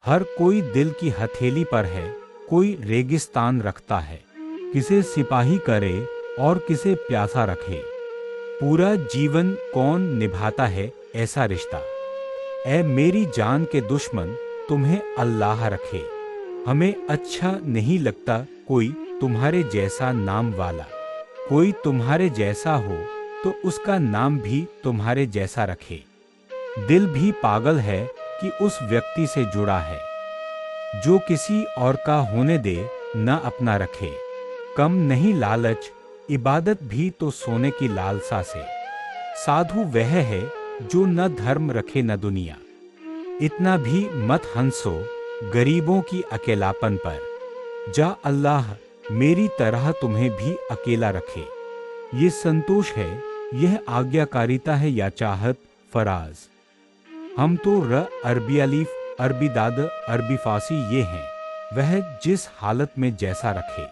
हर कोई दिल की हथेली पर है, कोई रेगिस्तान रखता है, किसे सिपाही करे और किसे प्यासा रखे। पूरा जीवन कौन निभाता है ऐसा रिश्ता। ऐ मेरी जान के दुश्मन, तुम्हें अल्लाह रखे। हमें अच्छा नहीं लगता कोई तुम्हारे जैसा नाम वाला। कोई तुम्हारे जैसा हो तो उसका नाम भी तुम्हारे जैसा रखे। दिल भी पागल है कि उस व्यक्ति से जुड़ा है, जो किसी और का होने दे न अपना रखे। कम नहीं लालच, इबादत भी तो सोने की लालसा से। साधु वह है जो न धर्म रखे न दुनिया। इतना भी मत हंसो गरीबों की अकेलापन पर। जा अल्लाह मेरी तरह तुम्हें भी अकेला रखे। ये संतोष है, यह आज्ञाकारिता है या चाहत फराज। हम तो अरबी अलीफ, अरबी दाद, अरबी फासी ये हैं, वह जिस हालत में जैसा रखे।